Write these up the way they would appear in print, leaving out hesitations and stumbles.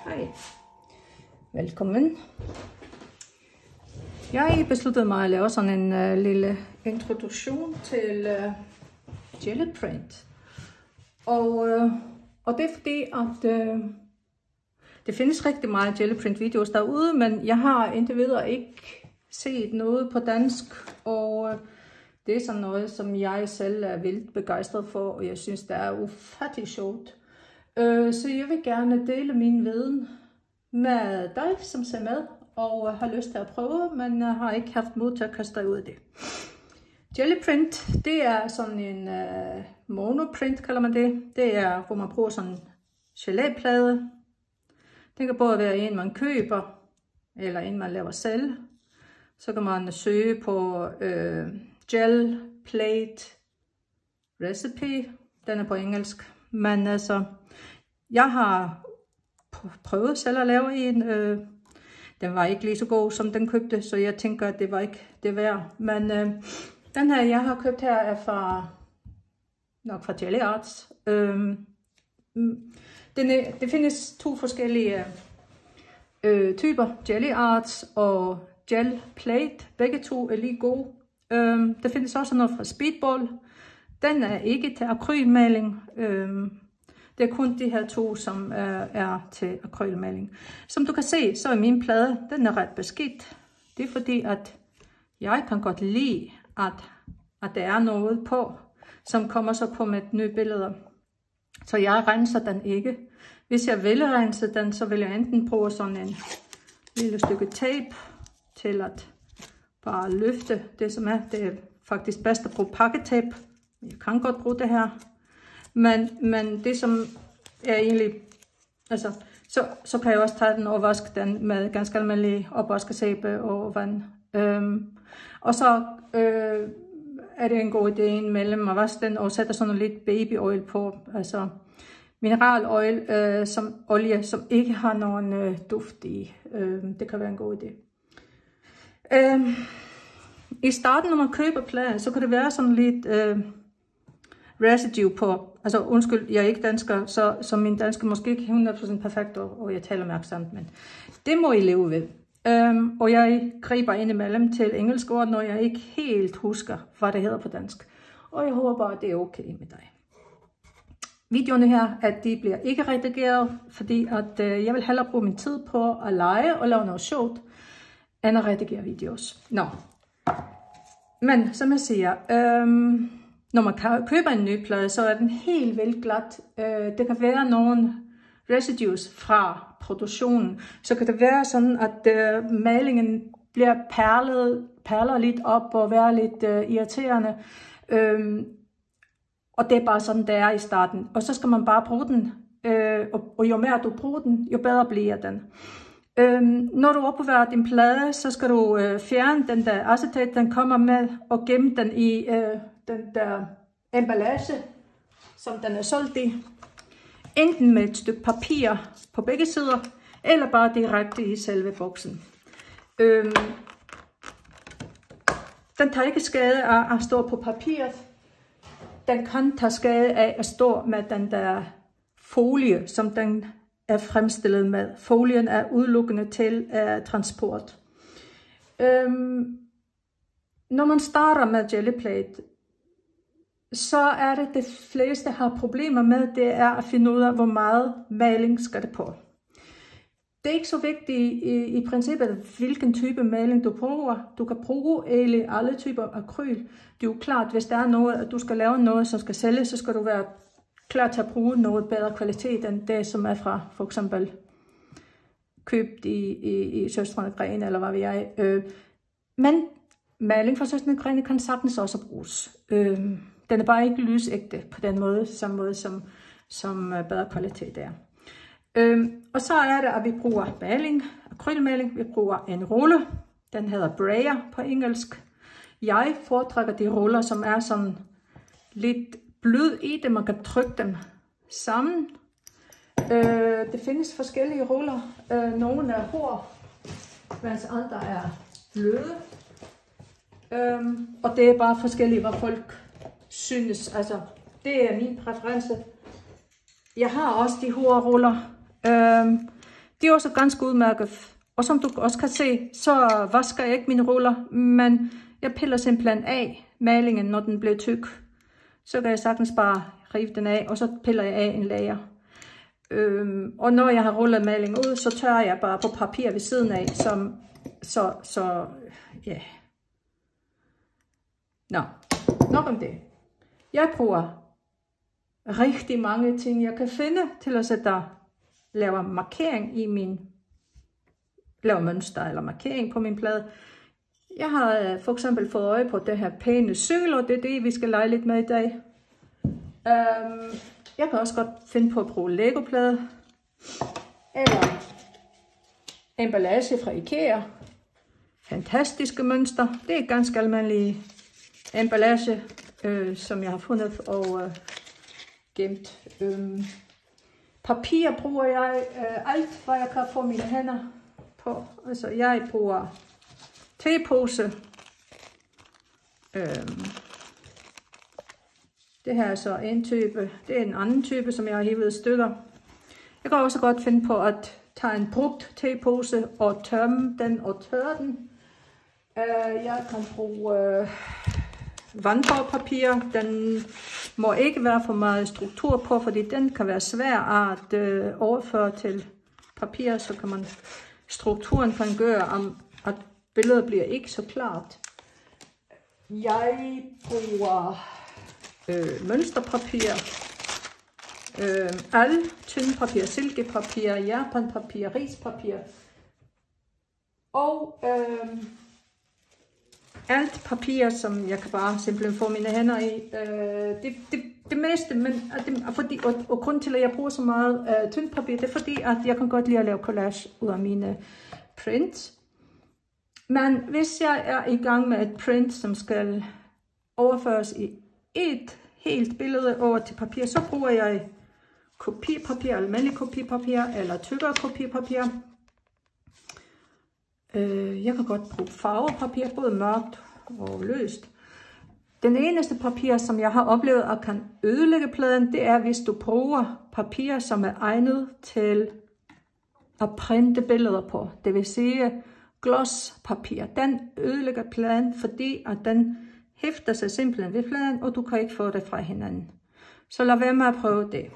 Hej, velkommen. Jeg besluttede mig at lave sådan en lille introduktion til Jelly Print. Og det er fordi, at det findes rigtig meget Jelly Print videoer derude, men jeg har indtil videre ikke set noget på dansk, og det er sådan noget, som jeg selv er vildt begejstret for, og jeg synes, det er ufattigt sjovt. Så jeg vil gerne dele min viden med dig, som ser med og har lyst til at prøve, men har ikke haft mod til at kaste dig ud af det. Jelly Print, det er sådan en monoprint, kalder man det. Det er, hvor man bruger sådan en geléplade. Det kan både være en, man køber, eller en, man laver selv. Så kan man søge på gel plate recipe. Den er på engelsk. Men altså, jeg har prøvet selv at lave en. Den var ikke lige så god, som den købte, så jeg tænker, at det var ikke det værd. Men den her, jeg har købt her, er nok fra Jelly Arts. Det findes to forskellige typer, Jelly Arts og Gel Plate. Begge to er lige gode. Der findes også noget fra Speedball. Den er ikke til akrylmaling. Det er kun de her to, som er til akrylmaling. Som du kan se, så er min plade, den er ret beskidt. Det er fordi, at jeg kan godt lide, at der er noget på, som kommer så på med nye billeder. Så jeg renser den ikke. Hvis jeg vil rense den, så vil jeg enten bruge sådan en lille stykke tape til at bare løfte det, som er. Det er faktisk bedst at bruge pakketape. Jeg kan godt bruge det her. Men det som er egentlig, altså, så kan jeg også tage den og vaske den med ganske almindelig opvaskesæbe og vand. Og så er det en god idé indimellem at vaske den og sætte sådan lidt babyoil på, altså mineraloil, som olie, som ikke har nogen duft i. Det kan være en god idé. I starten, når man køber plader, så kan det være sådan lidt residue på, altså undskyld, jeg er ikke dansker, så min dansk er måske ikke 100% perfekt, og jeg taler mærksomt, men det må I leve ved. Og jeg griber indimellem til engelsk ord, når jeg ikke helt husker, hvad det hedder på dansk. Og jeg håber, at det er okay med dig. Videoerne her, at de bliver ikke redigeret, fordi at jeg vil hellere bruge min tid på at lege og lave noget sjovt, end at redigere videos. Nå. Men som jeg siger, når man køber en ny plade, så er den helt vildt glat. Det kan være nogle residues fra produktionen. Så kan det være sådan, at malingen bliver perler lidt op og være lidt irriterende. Og det er bare sådan, det er i starten. Og så skal man bare bruge den. Og jo mere du bruger den, jo bedre bliver den. Når du opbevarer din plade, så skal du fjerne den der acetat, den kommer med, og gemme den i den der emballage, som den er solgt i. Enten med et stykke papir på begge sider, eller bare direkte i selve boksen. Den tager ikke skade af at stå på papiret. Den kan tage skade af at stå med den der folie, som den er fremstillet med. Folien er udelukkende til transport. Når man starter med Jelly Plate, så er det fleste har problemer med, det er at finde ud af, hvor meget maling skal det på. Det er ikke så vigtigt i princippet, hvilken type maling du bruger. Du kan bruge egentlig alle typer akryl. Det er jo klart, hvis der er noget, at du skal lave noget, som skal sælges, så skal du være klar til at bruge noget bedre kvalitet, end det, som er fra for eksempel købt i Søstrene Grene, eller hvad ved jeg. Men maling fra Søstrene Grene kan sagtens også bruges. Den er bare ikke lysægte på den måde, som bedre kvalitet er. Og så er det, at vi bruger maling, akrylmaling. Vi bruger en rulle. Den hedder brayer på engelsk. Jeg foretrækker de ruller, som er sådan lidt blød i det. Man kan trykke dem sammen. Det findes forskellige ruller. Nogle er hårde, mens andre er bløde. Og det er bare forskelligt, hvad folk synes. Altså, det er min præference. Jeg har også de hårde ruller. De er også ganske udmærket. Og som du også kan se, så vasker jeg ikke mine ruller, men jeg piller simpelthen af malingen, når den bliver tyk. Så kan jeg sagtens bare rive den af, og så piller jeg af en lager. Og når jeg har rullet malingen ud, så tørrer jeg bare på papir ved siden af, ja. Nå, nok om det. Jeg bruger rigtig mange ting, jeg kan finde til at lave markering i lave mønster eller markering på min plade. Jeg har for eksempel fået øje på det her pæne cykel, og det er det, vi skal lege lidt med i dag. Jeg kan også godt finde på at bruge Lego-plade eller emballage fra IKEA. Fantastiske mønster. Det er ganske almindelige emballage, som jeg har fundet og gemt. Papir bruger jeg alt, hvad jeg kan få mine hænder på. Altså jeg bruger tepose. Det her er så en type. Det er en anden type, som jeg har hivet i stykker. Jeg kan også godt finde på at tage en brugt tepose og tømme den og tørre den. Jeg kan bruge vandfarvepapir. Den må ikke være for meget struktur på, fordi den kan være svær at overføre til papir. Så kan strukturen kan gøre, at billedet bliver ikke så klart. Jeg bruger mønsterpapir, tyndpapir, silkepapir, japanpapir, rispapir og alt papir, som jeg kan bare simpelthen få mine hænder i. Det meste, men og grund til, at jeg bruger så meget tyndpapir, det er fordi, at jeg kan godt lide at lave collage ud af mine prints. Men hvis jeg er i gang med et print, som skal overføres i et helt billede over til papir, så bruger jeg kopipapir, almindelig kopipapir eller tykkere kopipapir. Jeg kan godt bruge farvepapir, både mørkt og løst. Den eneste papir, som jeg har oplevet at kan ødelægge pladen, det er, hvis du bruger papir, som er egnet til at printe billeder på. Det vil sige glosspapir. Den ødelægger pladen, fordi at den hæfter sig simpelthen ved pladen, og du kan ikke få det fra hinanden. Så lad være med at prøve det.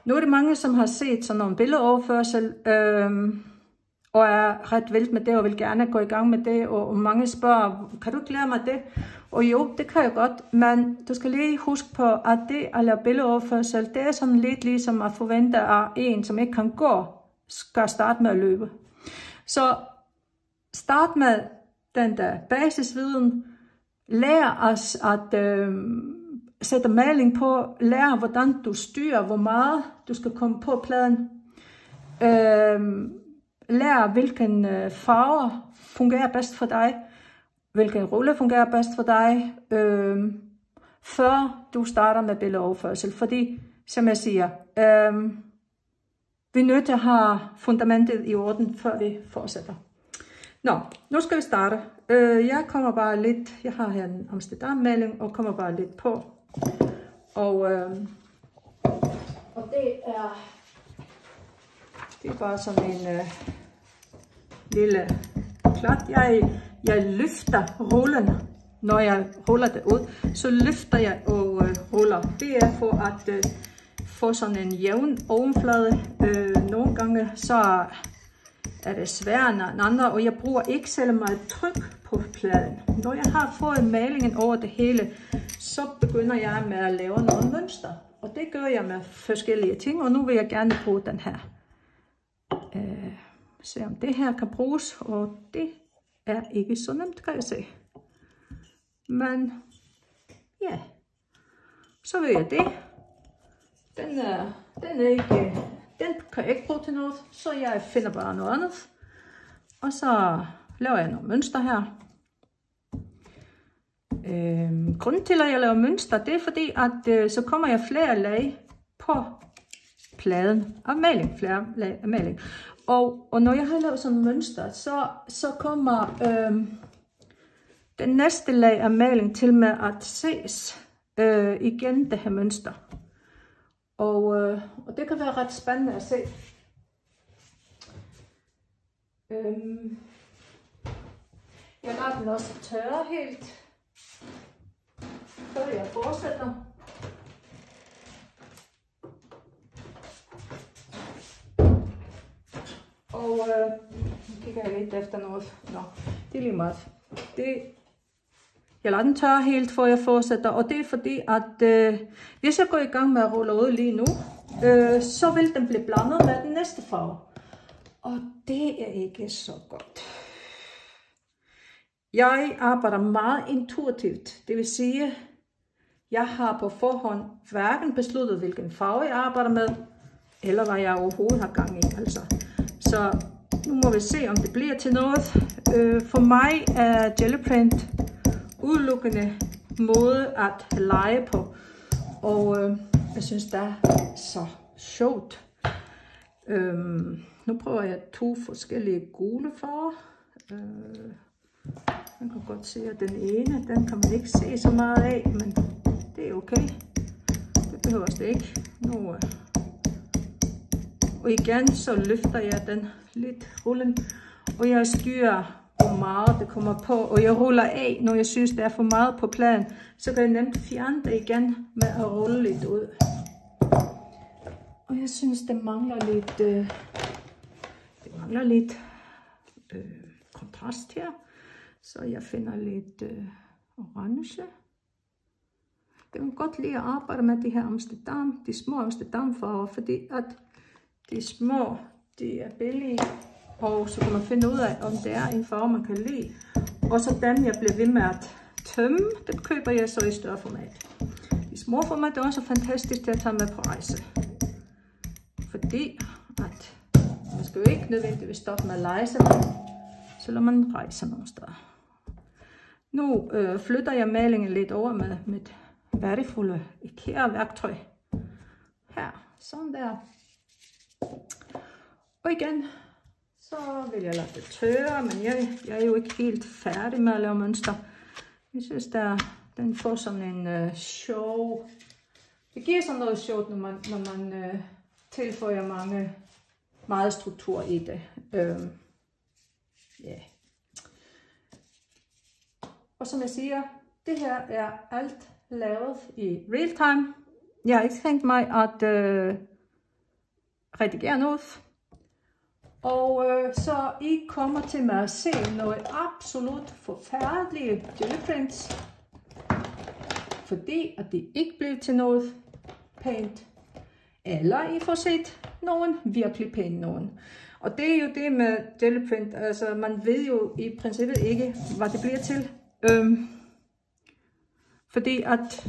Nu er det mange, som har set sådan nogle billedoverførsel, og er ret vildt med det, og vil gerne gå i gang med det, og mange spørger, kan du ikke lære mig det? Og jo, det kan jeg godt, men du skal lige huske på, at det at lave billedoverførsel, det er sådan lidt ligesom at forvente, at en, som ikke kan gå, skal starte med at løbe. Så start med den der basisviden, lær os at sætte maling på, lær hvordan du styrer, hvor meget du skal komme på pladen. Lær hvilken farver fungerer bedst for dig, hvilken rulle fungerer bedst for dig, før du starter med billedoverførsel. Fordi, som jeg siger, vi er nødt til at have fundamentet i orden, før vi fortsætter. Nå, nu skal vi starte. Jeg kommer bare lidt, jeg har her en Amsterdam-maling, og kommer bare lidt på. Og det er bare sådan en lille klat. Jeg løfter rullen, når jeg ruller det ud. Så løfter jeg og ruller. Det er for at få sådan en jævn overflade. Nogle gange så er det sværere end andre, og jeg bruger ikke selv meget tryk på pladen. Når jeg har fået malingen over det hele, så begynder jeg med at lave nogle mønster. Og det gør jeg med forskellige ting, og nu vil jeg gerne bruge den her. Se om det her kan bruges, og det er ikke så nemt, kan jeg se. Men ja, så vil jeg det. Den kan jeg ikke bruge til noget, så jeg finder bare noget andet. Og så laver jeg nogle mønster her. Grunden til, at jeg laver mønster, det er fordi, at så kommer jeg flere lag på pladen af maling. Flere lag af maling. Og når jeg har lavet sådan et mønster, så kommer den næste lag af maling til med at ses igen det her mønster. Og det kan være ret spændende at se. Jeg lader den også tørre helt, før jeg fortsætter. Og nu kigger jeg lidt efter noget. Nå, det er lige meget. Jeg lader den tørre helt, før jeg fortsætter. Og det er fordi, at hvis jeg går i gang med at rulle ud lige nu, så vil den blive blandet med den næste farve. Og det er ikke så godt. Jeg arbejder meget intuitivt. Det vil sige, jeg har på forhånd hverken besluttet, hvilken farve jeg arbejder med, eller hvad jeg overhovedet har gang i. Altså. Så nu må vi se, om det bliver til noget. For mig er Gelliprint udelukkende måde at lege på. Og jeg synes, det er så sjovt. Nu prøver jeg 2 forskellige gule farver. Man kan godt se, at den ene, den kan man ikke se så meget af, men det er okay. Det behøver det ikke. Nu, og igen, så løfter jeg den lidt rullen, og jeg styrer, hvor meget det kommer på, og jeg ruller af, når jeg synes, det er for meget på plan, så kan jeg nemt fjerne det igen med at rulle lidt ud. Og jeg synes, det mangler lidt, kontrast her. Så jeg finder lidt orange. Jeg kan godt lide at arbejde med de her de små Amsterdam-farver, fordi at de små, de er billige, og så kan man finde ud af, om det er en farve, man kan lide. Og så dem, jeg bliver ved med at tømme, dem køber jeg så i større format. De små format er også fantastisk til at tage med på rejse. Fordi at man skal jo ikke nødvendigvis stoppe med at lege sig, selvom man rejser nogle steder. Nu flytter jeg malingen lidt over med mit værdifulde IKEA-værktøj. Her, sådan der. Og igen, så vil jeg lade det tørre, men jeg er jo ikke helt færdig med at lave mønster. Jeg synes, den får sådan en sjov. Det giver sådan noget sjovt, når man tilføjer meget struktur i det. Yeah. Og som jeg siger, det her er alt lavet i real time. Jeg har ikke tænkt mig at redigere noget. Og så I kommer til med at se noget absolut forfærdelige Gelliprints. Fordi at det ikke bliver til noget pænt. Eller I får set nogen virkelig pæne nogen. Og det er jo det med Gelliprint. Altså man ved jo i princippet ikke, hvad det bliver til. Fordi at,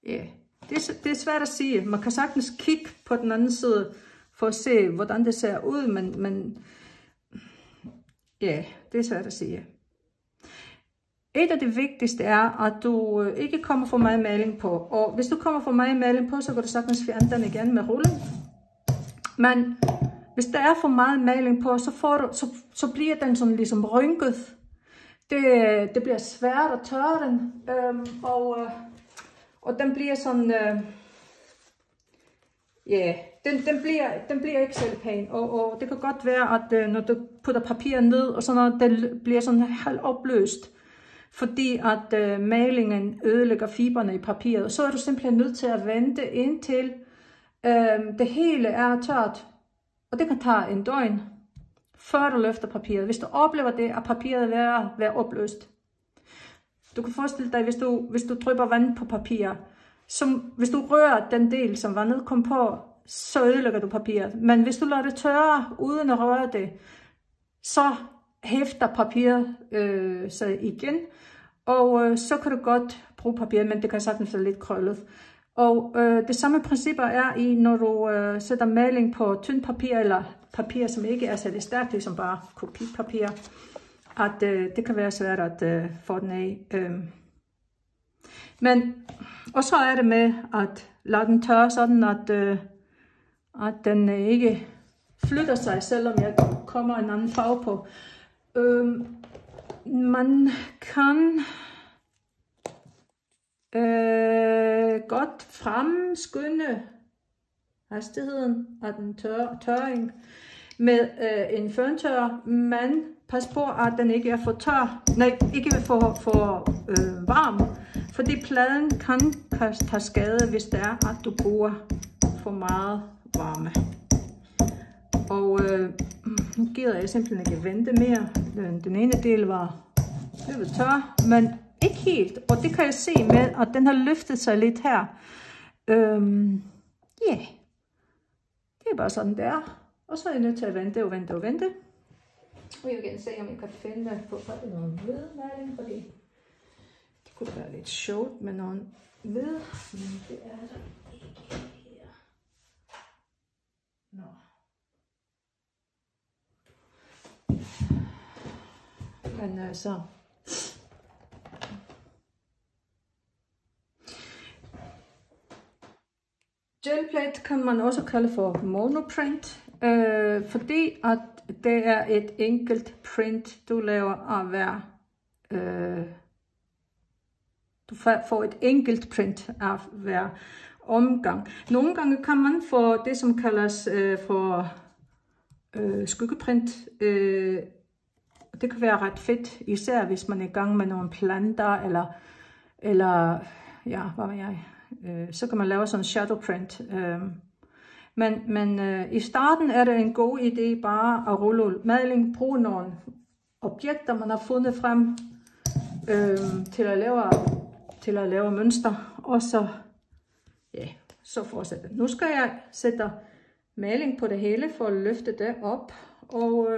ja, det er svært at sige. Man kan sagtens kigge på den anden side, for at se, hvordan det ser ud, men ja, det er svært at sige. Et af det vigtigste er, at du ikke kommer for meget maling på. Og hvis du kommer for meget maling på, så kan du sagtens fjerne den igen med rullen. Men hvis der er for meget maling på, så bliver den sådan ligesom rynket. Det bliver svært at tørre den, og den bliver sådan, den bliver ikke selv pæn, og det kan godt være, at når du putter papiret ned, og sådan noget, det bliver sådan halvt opløst, fordi at malingen ødelægger fiberne i papiret, så er du simpelthen nødt til at vente indtil det hele er tørt, og det kan tage en døgn, før du løfter papiret. Hvis du oplever det, at papiret er ved at opløst. Du kan forestille dig, hvis du drypper vand på papir, hvis du rører den del, som vandet kom på, så ødelægger du papiret. Men hvis du lader det tørre, uden at røre det, så hæfter papiret sig igen. Og så kan du godt bruge papiret, men det kan sagtens være lidt krøllet. Og det samme principper er i, når du sætter maling på tynd papir, eller papir, som ikke er særlig stærkt, ligesom bare kopipapir, at det kan være svært at få den af. Og så er det med at lade den tørre, sådan at den ikke flytter sig, selvom jeg kommer en anden farve på. Man kan godt fremskynde hastigheden af den tørring, med en føntørrer, men pas på, at den ikke er for tør, nej, ikke for varm, fordi pladen kan tage skade, hvis det er, at du bruger for meget varme. Og nu gider jeg simpelthen ikke vente mere. Den ene del var lidt tør, men ikke helt. Og det kan jeg se med, at den har løftet sig lidt her. Ja, det er bare sådan, det er. Og så er jeg nødt til at vente og vente og vente. Og jeg kan se, om jeg kan finde på noget hvidmaling, fordi det kunne være lidt sjovt med nogle hvid, men det er der ikke her. Nå. Men altså, gelplate kan man også kalde for monoprint, fordi at det er et enkelt print, du laver af hver. Du får et enkelt print af hver omgang. Nogle gange kan man få det, som kaldes for skyggeprint. Det kan være ret fedt, især hvis man er i gang med nogle planter, eller ja, hvad ved jeg. Så kan man lave sådan en shadow print. Men i starten er det en god idé bare at rulle maling, bruge nogle objekter, man har fundet frem til at lave mønster, og så fortsætte. Nu skal jeg sætte maling på det hele for at løfte det op, og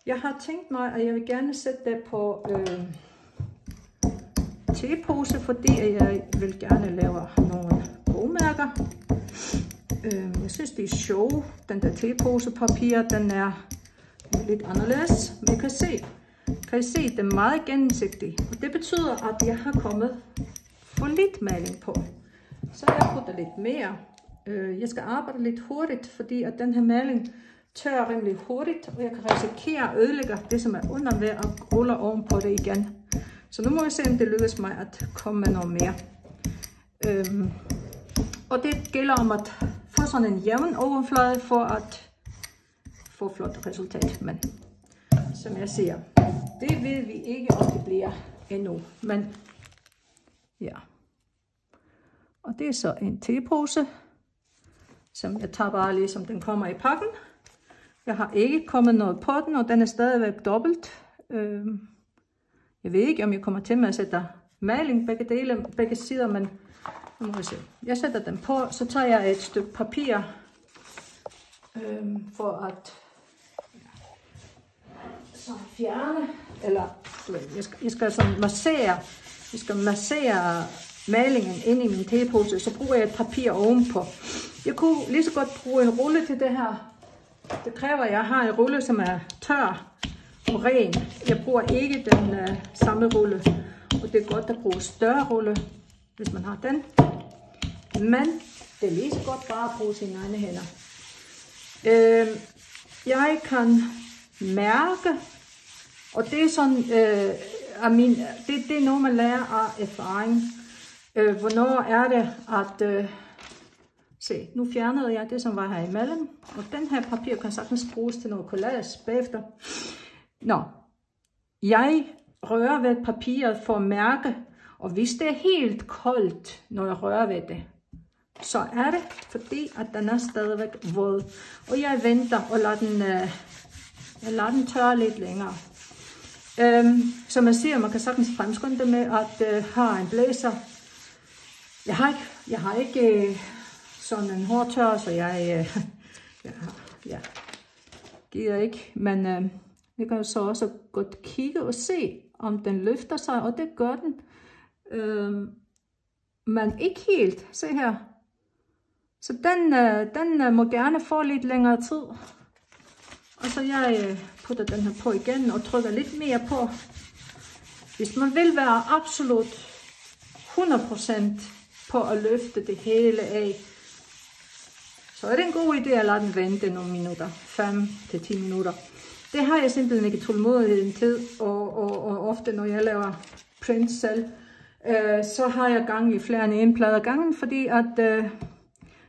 jeg har tænkt mig, at jeg vil gerne sætte det på tepose, fordi jeg vil gerne lave nogle bogmærker. Jeg synes, det er sjovt. Den der teposepapir, den er lidt anderledes. Men jeg kan se, det er meget gennemsigtigt. Og det betyder, at jeg har kommet for lidt maling på. Så jeg putter lidt mere. Jeg skal arbejde lidt hurtigt, fordi at den her maling tør rimelig hurtigt, og jeg kan risikere at ødelægge det, som er under ved at rulle ovenpå det igen. Så nu må jeg se, om det lykkes mig at komme med noget mere. Og det gælder om at få sådan en jævn overflade for at få flot resultat. Men som jeg siger, det ved vi ikke, om det bliver endnu. Men ja. Og det er så en tepose, som jeg tager bare lige, som den kommer i pakken. Jeg har ikke kommet noget på den, og den er stadigvæk dobbelt. Jeg ved ikke, om jeg kommer til med at sætte maling begge sider, men nu må jeg se. Jeg sætter den på, så tager jeg et stykke papir for at så fjerne, eller jeg skal sådan massere malingen ind i min tepose, så bruger jeg et papir ovenpå. Jeg kunne lige så godt bruge en rulle til det her. Det kræver, at jeg har en rulle, som er tør og ren. Jeg bruger ikke den samme rulle, og det er godt at bruge større rulle, hvis man har den. Men det er lige så godt bare at bruge sine egne hænder. Jeg kan mærke, og det er sådan, det er noget, man lærer af erfaring. Hvornår er det, at se, nu fjernede jeg det, som var her imellem, og den her papir kan sagtens bruges til noget collage bagefter. Nå, jeg rører ved papiret for at mærke, og hvis det er helt koldt, når jeg rører ved det, så er det fordi, at den er stadigvæk våd. Og jeg venter og lader den tørre lidt længere. Som jeg siger, man kan sagtens fremskynde det med at have en blæser. Jeg har ikke sådan en hårdtør, så jeg gider ikke. Men jeg kan så også godt kigge og se, om den løfter sig, og det gør den. Men ikke helt. Se her. Så den må gerne få lidt længere tid. Og så jeg putter den her på igen og trykker lidt mere på. Hvis man vil være absolut 100% på at løfte det hele af, så er det en god idé at lade den vente nogle minutter. 5-10 minutter. Det har jeg simpelthen ikke tålmodigheden til. Og ofte når jeg laver prints selv, så har jeg gang i flere end en plade ad gangen, fordi at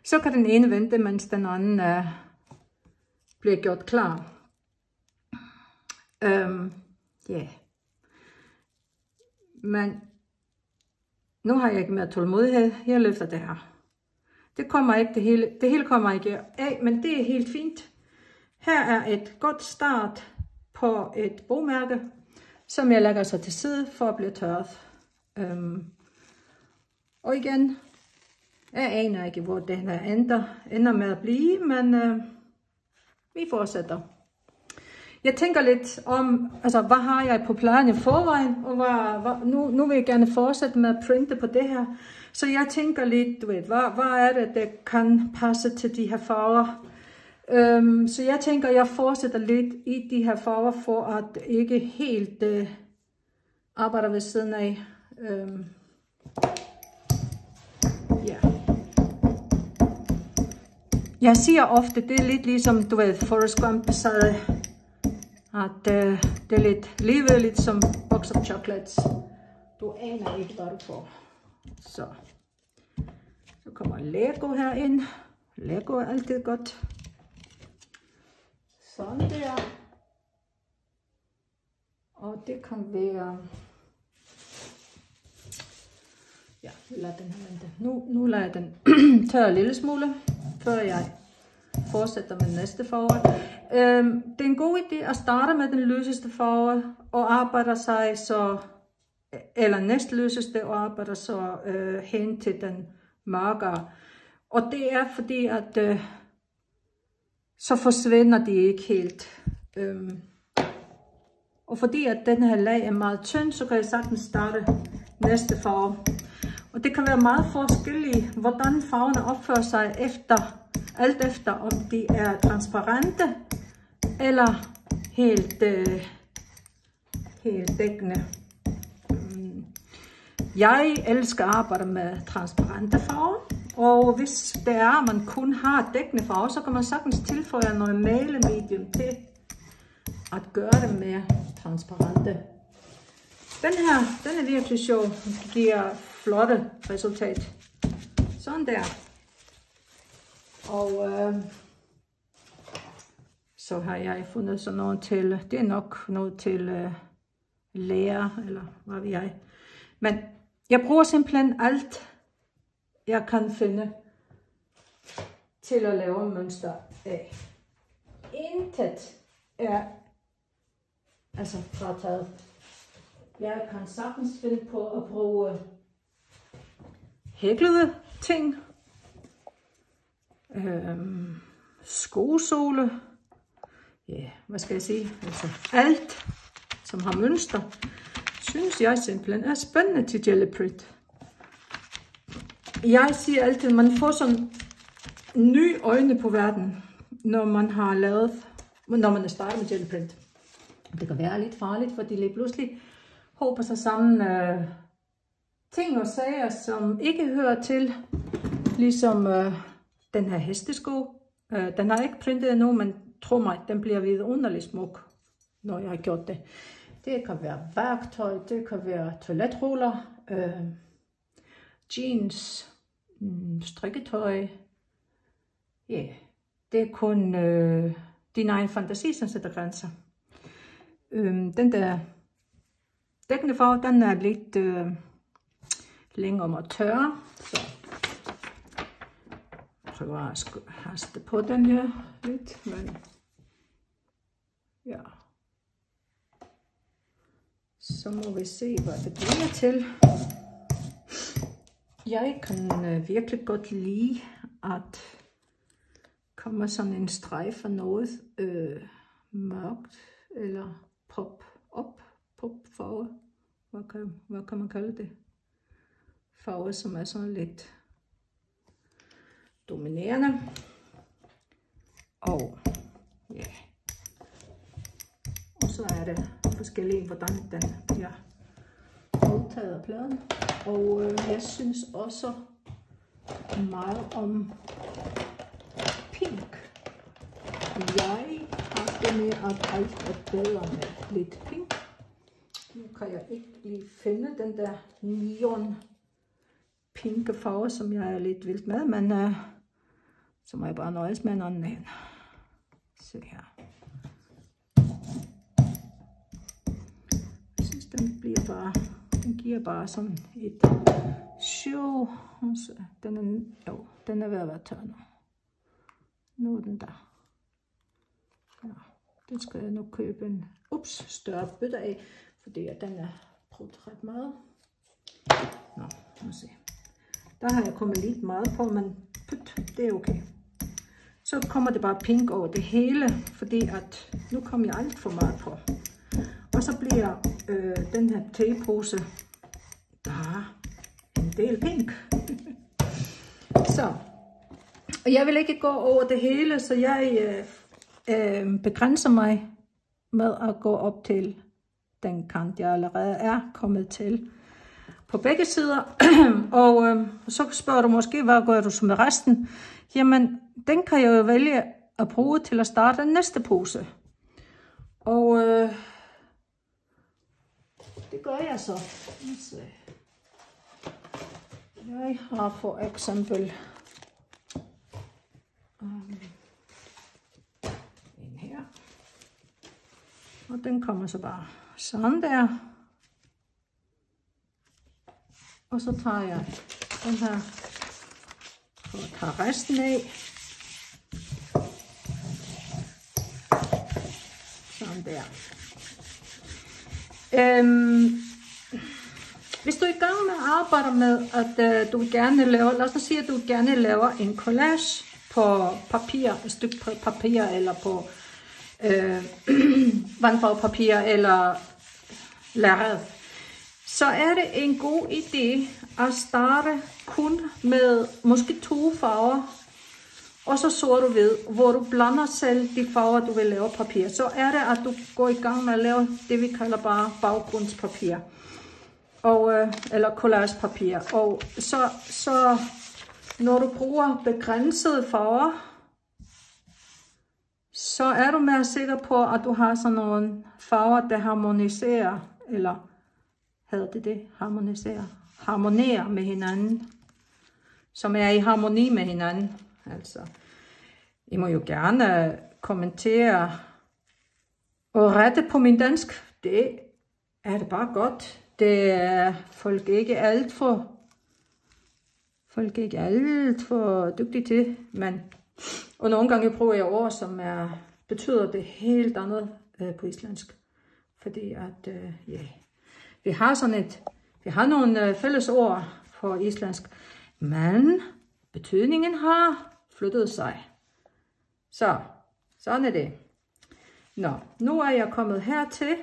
så kan den ene vente, mens den anden bliver gjort klar. Ja. Men nu har jeg ikke mere tålmodighed. Jeg løfter det her. Det kommer ikke det hele kommer ikke af, men det er helt fint. Her er et godt start på et bogmærke, som jeg lægger så til side for at blive tørret. Og igen, jeg aner ikke, hvor den her ender med at blive, men vi fortsætter. Jeg tænker lidt om, altså hvad har jeg på planen i forvejen, og nu vil jeg gerne fortsætte med at printe på det her. Så jeg tænker lidt, du ved, hvad er det, der kan passe til de her farver. Så jeg tænker, jeg fortsætter lidt i de her farver, for at ikke helt arbejde ved siden af. Ja. Jeg siger ofte, det er lidt ligesom, du ved, Forrest Gump sagde, at det er lidt livet som box of chocolates. Du aner ikke, hvad du får. Så kommer Lego herind. Lego er altid godt. Sådan der. Og det kan være... Ja, lad den her vente. Nu lader jeg den tørre en lille smule, før jeg fortsætter med næste farve. Det er en god idé at starte med den lyseste farve og arbejde sig så, eller næst lyseste og arbejde så hen til den mørkere. Og det er fordi, at så forsvinder de ikke helt. Og fordi at den her lag er meget tynd, så kan jeg sagtens starte næste farve. Og det kan være meget forskelligt, hvordan farverne opfører sig alt efter om de er transparente eller helt dækkende. Jeg elsker at arbejde med transparente farver, og hvis det er, at man kun har dækkende farver, så kan man sagtens tilføje noget malemedium til at gøre det mere transparente. Den her, den er virkelig sjov. Den giver flotte resultat. Sådan der. Og så har jeg fundet sådan noget til, det er nok noget til lærer, eller hvad ved jeg. Men jeg bruger simpelthen alt, jeg kan finde til at lave mønster af. Intet er altså frataget. Jeg kan sagtens finde på at bruge hæklede ting, skosåle, ja, hvad skal jeg sige, altså alt, som har mønster, synes jeg simpelthen er spændende til Jelly Print. Jeg siger altid, at man får sådan nye øjne på verden, når man er startet med Jelly Print. Det kan være lidt farligt, fordi lige pludselig håber sig sammen ting og sager, som ikke hører til, ligesom den her hestesko. Den har jeg ikke printet endnu, men tro mig, den bliver vidunderligt smuk, når jeg har gjort det. Det kan være værktøj, det kan være toiletruller, jeans, strikketøj. Ja, yeah. Det er kun din egen fantasi, som sætter grænser. Den der dækkende farve, den er lidt længere om at tørre, så jeg prøver at haste på den her lidt, men ja, så må vi se, hvad det bliver til. Jeg kan virkelig godt lide at komme sådan en streg af noget mørkt eller pop-farve. Hvad kan man kalde det? Farve, som er sådan lidt dominerende. Og ja. Og så er det forskellige, hvordan den bliver modtaget af pladen. Og jeg synes også meget om pink. Jeg har det med, at alt er bedre med lidt pink. Nu kan jeg ikke lige finde den der neon pinke farve, som jeg er lidt vild med, men så må jeg bare nøjes med en anden. Se her. Jeg synes, den giver bare sådan et show. Den er ved at være tør nu. Nu er den der. Ja, den skal jeg nu købe en større bøtte af, fordi at den er brugt ret meget. Nå, lad os se. Der har jeg kommet lidt meget på, men det er okay. Så kommer det bare pink over det hele, fordi at nu kommer jeg alt for meget på. Og så bliver den her tegepose bare en del pink. Så, og jeg vil ikke gå over det hele, så jeg begrænser mig med at gå op til den kant, jeg allerede er kommet til på begge sider. Og så spørger du måske, hvad gør du så med resten? Jamen, den kan jeg jo vælge at bruge til at starte den næste pose. Og det gør jeg så. Jeg har for eksempel en her. Og den kommer så bare sådan der. Og så tager jeg den her og tager resten af. Sådan der. Hvis du er i gang med at arbejde med, at du gerne laver, lad os sige, at du gerne laver en collage på papir, et stykke papir, eller på vandfarvepapir, eller lærred, så er det en god idé at starte kun med måske 2 farver, og så sort-hvid, hvor du blander selv de farver, du vil lave papir. Så er det, at du går i gang med at lave det, vi kalder bare baggrundspapir, og, eller collagepapir. Og så når du bruger begrænsede farver, så er du mere sikker på, at du har sådan nogle farver, der harmoniserer, eller hedder det, harmonerer med hinanden, som er i harmoni med hinanden. Altså, I må jo gerne kommentere og rette på min dansk. Det er det bare godt. Det er folk ikke alt for dygtige til, men og nogle gange bruger jeg ord, som betyder det helt andet på islandsk, fordi at vi har nogle fælles ord på islandsk, men betydningen har flyttet sig. Så sådan er det. Nå, nu er jeg kommet hertil.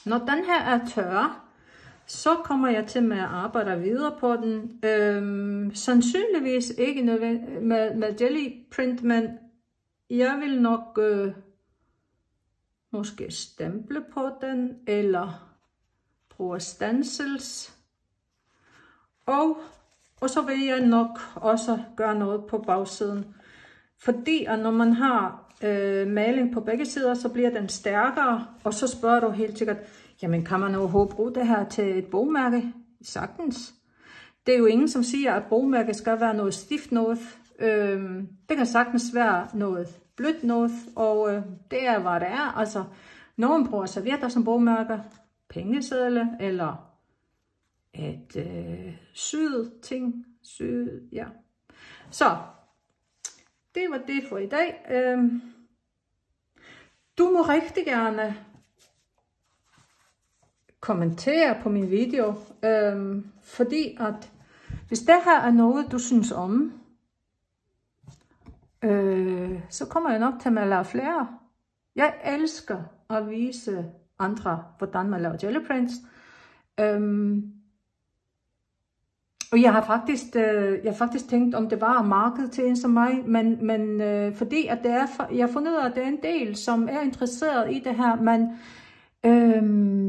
Når den her er tør, så kommer jeg til med at arbejde videre på den. Sandsynligvis ikke med jelly print, men jeg vil nok måske stemple på den, eller bruge stencils. Og så vil jeg nok også gøre noget på bagsiden. Fordi at når man har maling på begge sider, så bliver den stærkere. Og så spørger du helt sikkert, jamen kan man overhovedet bruge det her til et bogmærke? Sagtens. Det er jo ingen, som siger, at bogmærke skal være noget stift noget. Det kan sagtens være noget blødt noget, og det er, hvad det er. Altså, nogen bruger servietter som bogmærker, pengesedler, eller et syet ting. Ja. Så, det var det for i dag. Du må rigtig gerne kommentere på min video, fordi at hvis det her er noget, du synes om, så kommer jeg nok til at lave flere. Jeg elsker at vise andre, hvordan man laver jelly prints. Og jeg har faktisk tænkt, om det var markedet til en som mig, men fordi at det er, jeg har fundet ud af, at det er en del, som er interesseret i det her, men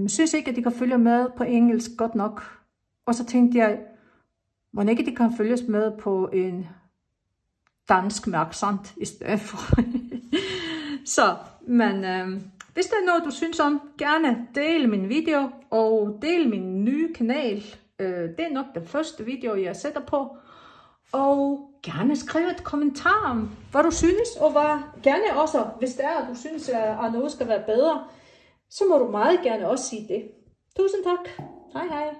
synes ikke, at de kan følge med på engelsk godt nok. Og så tænkte jeg, må ikke de kan følges med på en dansk med accent i stedet for. Så, men hvis der er noget, du synes om, gerne del min video, og del min nye kanal. Det er nok den første video, jeg sætter på. Og gerne skrive et kommentar om, hvad du synes, og hvad gerne også, hvis det er, at du synes, at noget skal være bedre, så må du meget gerne også sige det. Tusind tak. Hej hej.